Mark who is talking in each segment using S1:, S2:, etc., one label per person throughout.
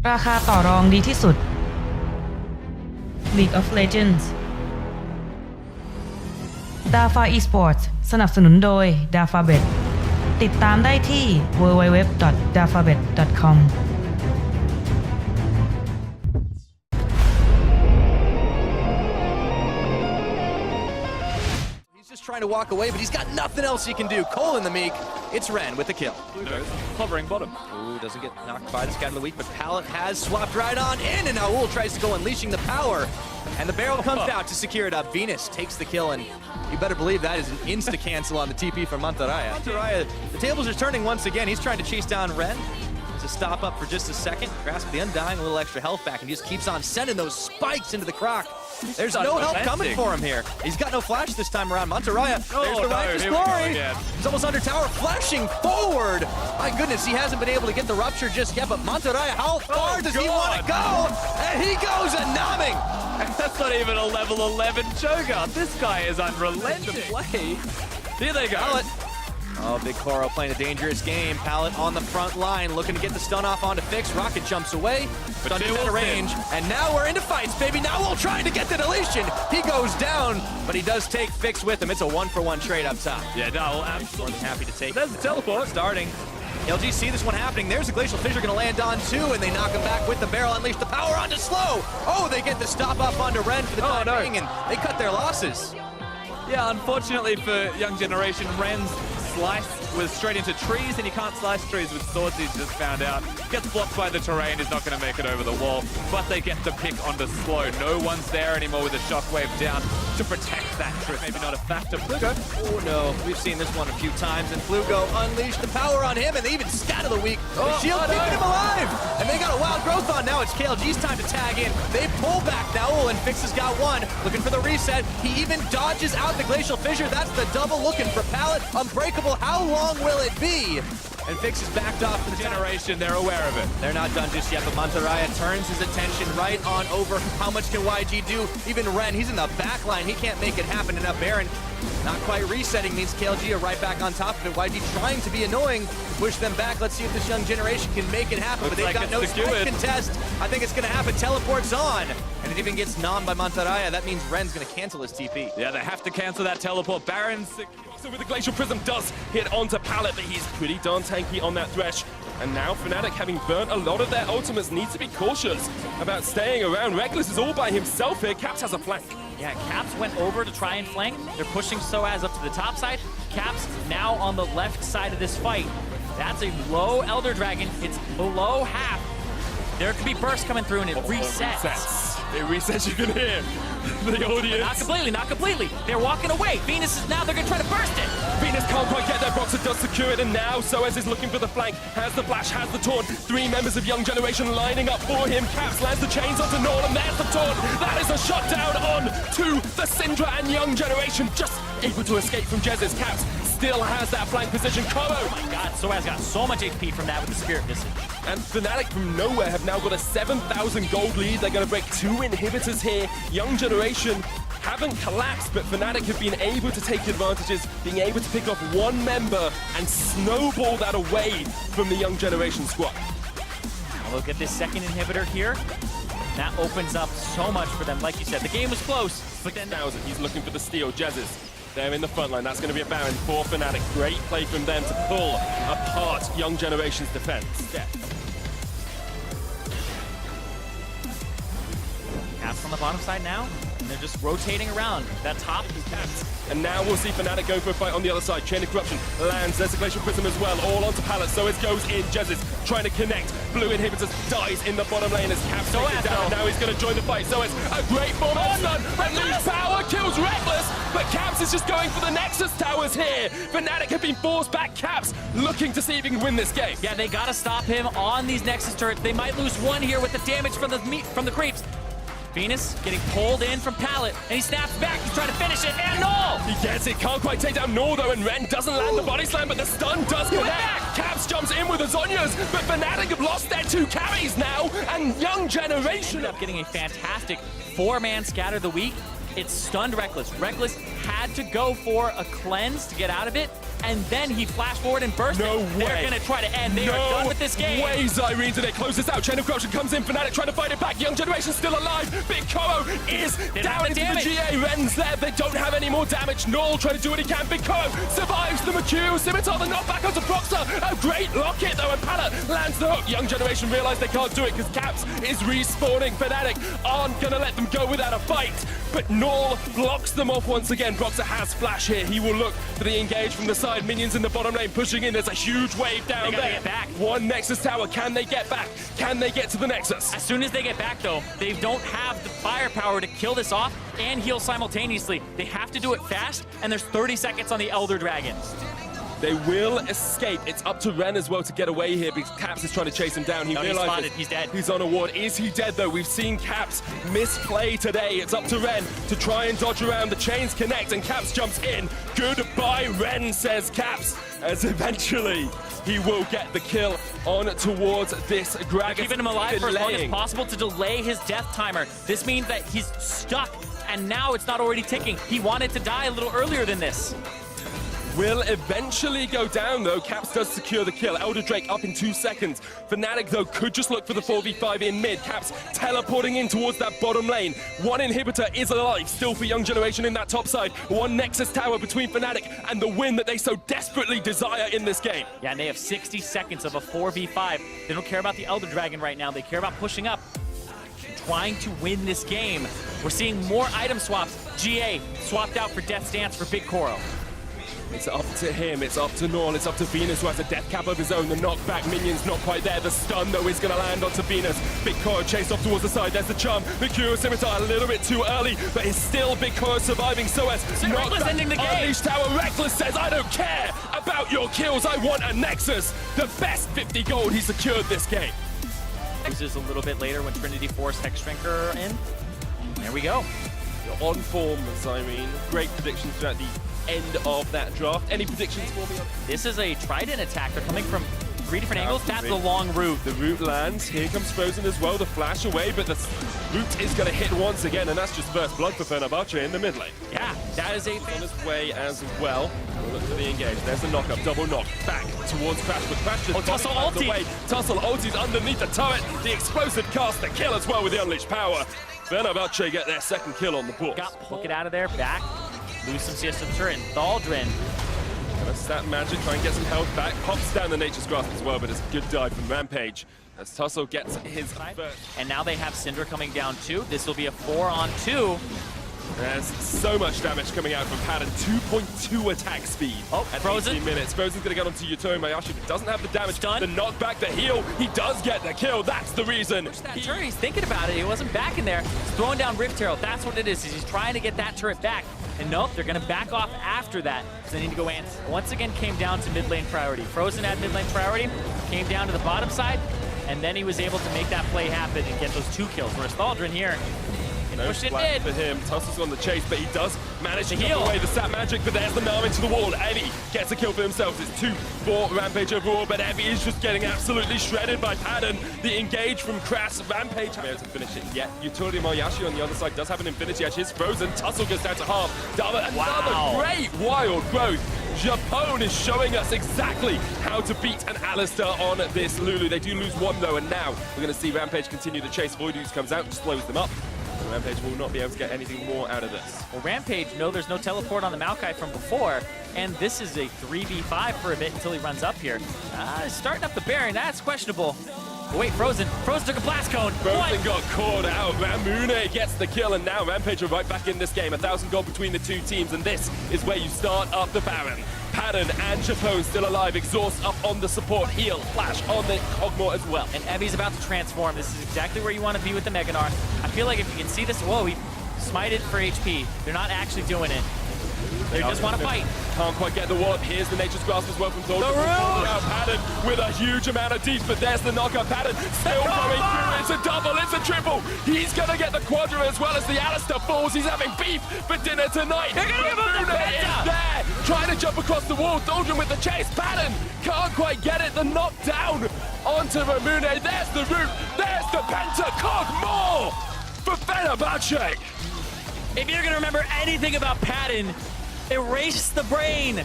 S1: ราคาต่อรองดีที่สุด League of Legends DAFA Esports สนับสนุนโดย DAFABet ติดตามได้ที่ www.dafabet.com
S2: Trying to walk away, but he's got nothing else he can do. Cole in the meek. It's Ren with the kill.
S3: Hovering bottom.
S2: Ooh, doesn't get knocked by the scatter of the week, but Pallet has swapped right on in, and now Ul tries to go unleashing the power. And the barrel comes out to secure it up. Venus takes the kill, and you better believe that is an insta-cancel on the TP from Mantarraya. Mantarraya, the tables are turning once again. He's trying to chase down Ren. To stop up for just a second, grasp the Undying, a little extra health back, and he just keeps on sending those spikes into the croc. There's no help coming for him here. He's got no flash this time around. Mantarraya, there's the righteous glory. He's almost under tower, flashing forward. My goodness, he hasn't been able to get the rupture just yet, but Mantarraya, how far does he want to go? And he goes a numbing.
S3: That's not even a level 11 Cho'Gath. This guy is unrelenting to play. Here they go.
S2: Pallet. Oh, Big Koro playing a dangerous game. Pallet on the front line, looking to get the stun off onto Fix. Rocket jumps away, but is out of range. And now we're into fights, baby. Now we'll try to get the deletion. He goes down, but he does take Fix with him. It's a 1-for-1 trade up top.
S3: Yeah, no, absolutely
S2: happy to take.
S3: There's the teleport
S2: starting. LG see this one happening. There's a Glacial Fissure going to land on two, and they knock him back with the barrel. Unleash the power onto Slow. Oh, they get the stop up onto Ren for the time being, and they cut their losses.
S3: Yeah, unfortunately for Young Generation, Ren's slice was straight into trees, and you can't slice trees with swords, he's just found out. Gets blocked by the terrain, is not going to make it over the wall, but they get the pick onto Slow. No one's there anymore with a shockwave down to protect that trip. Maybe not a factor. Flugo.
S2: Oh no, we've seen this one a few times, and Flugo unleashed the power on him, and they even scatter the weak. The shield keeping him alive, and they got a wild growth on. Now it's KLG's time to tag in. They pull back now, and Fix has got one. Looking for the reset. He even dodges out the Glacial Fissure. That's the double looking for Pallet. Unbreakable. How long will it be? And Fix is backed off for the
S3: Generation, they're aware of it.
S2: They're not done just yet, but Mantarraya turns his attention right on over. How much can YG do? Even Ren, he's in the back line. He can't make it happen. And now Baron, not quite resetting, means KLG are right back on top of it. YG trying to be annoying, push them back. Let's see if this Young Generation can make it happen.
S3: Looks
S2: but they've got no strike contest. I think it's going to happen. Teleports on. And it even gets nommed by Mantarraya. That means Ren's going to cancel his TP.
S3: Yeah, they have to cancel that teleport. Baron's
S4: so with the Glacial Prism does hit onto Pallet, but he's pretty darn tanky on that Thresh. And now Fnatic, having burnt a lot of their ultimates, need to be cautious about staying around. Reckless is all by himself here. Caps has a flank.
S5: Yeah, Caps went over to try and flank. They're pushing Soaz up to the top side. Caps now on the left side of this fight. That's a low Elder Dragon. It's below half. There could be bursts coming through and it resets.
S4: It resets, you can hear the audience.
S5: Not completely. They're walking away. Venus is now, they're gonna try to burst it.
S4: Venus can't quite get there, Boxer does secure it, and now Soaz is looking for the flank, has the flash, has the taunt. Three members of Young Generation lining up for him. Caps lands the chains onto Nord, and there's the taunt. That is a shutdown on to the Syndra, and Young Generation just able to escape from Jez's. Caps still has that flank position. Koro.
S5: Oh my god, Soaz got so much HP from that with the Spirit Visage.
S4: And Fnatic from nowhere have now got a 7,000 gold lead. They're going to break two inhibitors here. Young Generation haven't collapsed, but Fnatic have been able to take advantages, being able to pick off one member and snowball that away from the Young Generation squad.
S5: Look at this second inhibitor here. That opens up so much for them. Like you said, the game was close, but then...
S4: He's looking for the steal. Jez's there in the front line. That's going to be a Baron for Fnatic. Great play from them to pull apart Young Generation's defense. Yeah.
S5: Caps on the bottom side now, and they're just rotating around. That top is Caps.
S4: And now we'll see Fnatic go for a fight on the other side. Chain of Corruption lands. There's a Glacial Prism as well, all onto Pallet. So it goes in. Jez's trying to connect. Blue Inhibitors dies in the bottom lane as Caps takes it down. And now he's going to join the fight. So it's a great bomb on stun. And lose power kills Reckless. But Caps is just going for the Nexus towers here. Fnatic have been forced back. Caps looking to see if he can win this game.
S5: Yeah, they got to stop him on these Nexus turrets. They might lose one here with the damage from the creeps. Venus getting pulled in from Pallet, and he snaps back. He's trying to finish it, and no!
S4: He gets it, can't quite take down Nor though, and Ren doesn't land the body slam, but the stun does connect. Caps jumps in with the Zonyas, but Fnatic have lost their two carries now, and Young Generation
S5: ended up getting a fantastic four-man scatter of the week. It stunned Reckless. Reckless had to go for a cleanse to get out of it, and then he flashed forward and burst
S4: No
S5: it.
S4: way.
S5: They're going to try to end. They are done with this game.
S4: No way, Zyrene today. Close this out. Chain of Corruption comes in. Fnatic trying to fight it back. Young Generation still alive. Big Koro is down into the GA. Ren's there. They don't have any more damage. Null trying to do what he can. Big Koro survives the McHugh. Scimitar the knockback onto Proxer. A great locket though, and Pala lands the hook. Young Generation realize they can't do it because Caps is respawning. Fnatic aren't going to let them go without a fight. But Null blocks them off once again. Proxer has flash here. He will look for the engage from the side. Minions in the bottom lane pushing in. There's a huge wave down
S5: They gotta
S4: there.
S5: get back.
S4: One Nexus tower. Can they get back? Can they get to the Nexus?
S5: As soon as they get back, though, they don't have the firepower to kill this off and heal simultaneously. They have to do it fast, and there's 30 seconds on the Elder Dragon.
S4: They will escape. It's up to Ren as well to get away here because Caps is trying to chase him down. He
S5: No, he's
S4: realizes
S5: spotted. He's dead.
S4: He's on a ward. Is he dead though? We've seen Caps misplay today. It's up to Ren to try and dodge around. The chains connect and Caps jumps in. Goodbye, Ren, says Caps, as eventually he will get the kill on towards this Gragas.
S5: Keeping him alive for as long as
S4: Delaying.
S5: possible to delay his death timer. This means that he's stuck, and now it's not already ticking. He wanted to die a little earlier than this.
S4: Will eventually go down though. Caps does secure the kill. Elder Drake up in 2 seconds. Fnatic though could just look for the 4v5 in mid. Caps teleporting in towards that bottom lane. One inhibitor is alive still for Young Generation in that top side. One Nexus tower between Fnatic and the win that they so desperately desire in this game.
S5: Yeah, and they have 60 seconds of a 4v5. They don't care about the Elder Dragon right now. They care about pushing up, trying to win this game. We're seeing more item swaps. GA swapped out for Death's Dance for Big Koro.
S4: It's up to him, it's up to Norn, it's up to Venus who has a death cap of his own. The knockback minion's not quite there. The stun though is going to land onto Venus. Big Koro chased off towards the side. There's the charm. The Cure Scimitar a little bit too early, but it's still Big Koro surviving. So as
S5: Reckless ending the game.
S4: Unleashed Tower. Reckless says, I don't care about your kills. I want a Nexus. The best 50 gold he secured this game.
S5: Loses a little bit later when Trinity forced Hexdrinker in. There we go.
S4: You're on form, Zyrene. Great predictions throughout the end of that draft. Any predictions for me?
S5: This is a Trident attack. They're coming from 3 different angles. That's the long route.
S4: The root lands. Here comes Frozen as well. The flash away, but the root is going to hit once again, and that's just first blood for Fenerbahce in the mid lane.
S5: Yeah, that is a
S4: On his way as well. We'll look for the engage. There's the knock-up. Double knock. Back towards Crash, but Crash just
S5: Tussle
S4: bobbing out of the
S5: ulti.
S4: way. Tussle ulti's underneath the turret. The explosive cast, the kill as well with the unleashed power. Fenerbahce get their second kill on the board.
S5: Book it out of there. Back. Lose some CS to the turret. Thaldrin.
S4: Gonna stat magic, try and get some health back. Pops down the Nature's Grasp as well, but it's a good dive from Rampage as Tussle gets his first.
S5: And now they have Syndra coming down too. This will be a 4-on-2.
S4: There's so much damage coming out from Pattern. 2.2 attack speed at
S5: Frozen.
S4: 18 minutes. Frozen's gonna get onto Yuto Mayashi, but doesn't have the damage.
S5: Stun.
S4: The knockback, the heal, he does get the kill. That's the reason.
S5: That turret, he's thinking about it. He wasn't back in there. He's throwing down Rift Herald. That's what it is. He's trying to get that turret back. And nope, they're going to back off after that because they need to go in. Once again, came down to mid lane priority. Frozen had mid lane priority, came down to the bottom side, and then he was able to make that play happen and get those 2 kills. Whereas Thaldrin here can push it
S4: flat
S5: mid.
S4: for him. Tussle's on the chase, but he does manage to
S5: heal.
S4: heal away the stat magic, but there's the Narm into the wall. Evie gets a kill for himself. It's 2 for Rampage overall, but Evie is just getting absolutely shredded by Pattern. The engage from Crass. Rampage haven't been able to finish it yet. Yutori Mayashi on the other side does have an Infinity Edge. His Frozen. Tussle goes down to half. Dava, another great wild growth. Japone is showing us exactly how to beat an Alistair on this Lulu. They do lose 1 though, and now we're going to see Rampage continue the chase. Voidooz comes out, slows them up. Rampage will not be able to get anything more out of this.
S5: Well, Rampage, no, there's no teleport on the Maokai from before, and this is a 3v5 for a bit until he runs up here. Starting up the Baron, that's questionable. Oh, wait, Frozen. Frozen took a blast cone.
S4: Frozen got caught out. Ramune gets the kill, and now Rampage are right back in this game. 1,000 gold between the 2 teams, and this is where you start up the Baron. Pattern and Japone still alive. Exhaust up on the support. Heal. Flash on the Cogmore as well.
S5: And Evie's about to transform. This is exactly where you want to be with the Mega Gnar. I feel like if you can see this, whoa, he smited for HP. They're not actually doing it. They just want to fight.
S4: Can't quite get the ward. Here's the Nature's Grasp as well from Thor. Pattern with a huge amount of deep, but there's the knockup. Pattern still going through. It's a double, it's a triple. He's going to get the quadra as well as the Alistair falls. He's having beef for dinner tonight.
S5: They're going to give him the
S4: is there, trying to jump across the wall. Thaldrin with the chase. Pattern can't quite get it. The knockdown onto Ramune. There's the root. There's the Penta. Cogmore for Fenerbahce.
S5: If you're going to remember anything about Patton, erase the brain.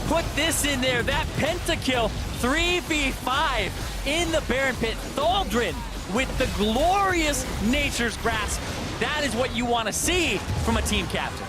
S5: put this in there. That pentakill, 3v5 in the Baron Pit. Thaldrin with the glorious Nature's Grasp. That is what you want to see from a team captain.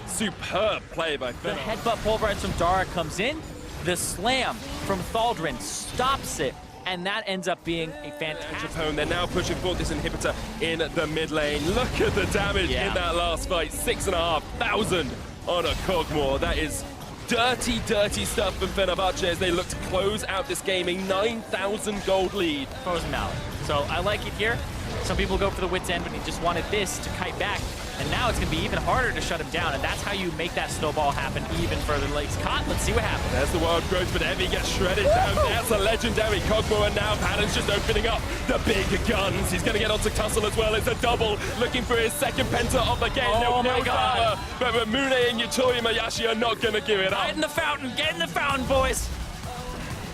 S4: Superb play by
S5: The
S4: Fenner.
S5: headbutt pulverize from Dara comes in. The slam from Thaldrin stops it. And that ends up being a fantastic...
S4: Japone, they're now pushing for this inhibitor in the mid lane. Look at the damage in that last fight. 6,500 on a Cogmore. That is dirty, dirty stuff from Fenerbahce as they look to close out this game. A 9,000 gold lead.
S5: Frozen Mallet. So I like it here. Some people go for the wit's end, but he just wanted this to kite back. And now it's going to be even harder to shut him down. And that's how you make that snowball happen even further. Lakes caught. Let's see what happens.
S4: There's the wild growth, but Evie gets shredded down. That's a legendary Cogmore, and now Pattern's just opening up the big guns. He's going to get onto Tussle as well. It's a double, looking for his second penta of the game.
S5: Oh my God.
S4: But Mune and Yutoi Mayashi are not going to give it up.
S5: Get in the fountain. Get in the fountain, boys.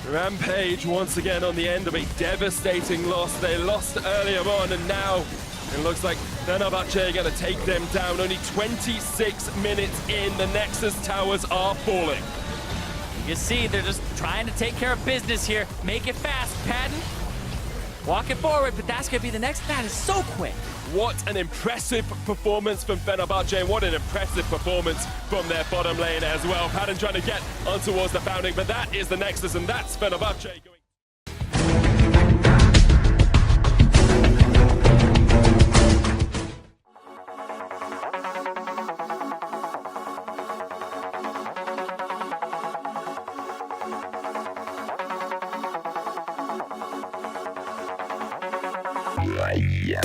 S4: Rampage once again on the end of a devastating loss. They lost earlier on, and now it looks like Fenerbahce are going to take them down. Only 26 minutes in, the Nexus towers are falling.
S5: You see, they're just trying to take care of business here. Make it fast, Patton. Walk it forward, but that's going to be the next. That is so quick.
S4: What an impressive performance from Fenerbahce, and what an impressive performance from their bottom lane as well. Patton trying to get on towards the founding, but that is the Nexus, and that's Fenerbahce going.
S6: Yeah.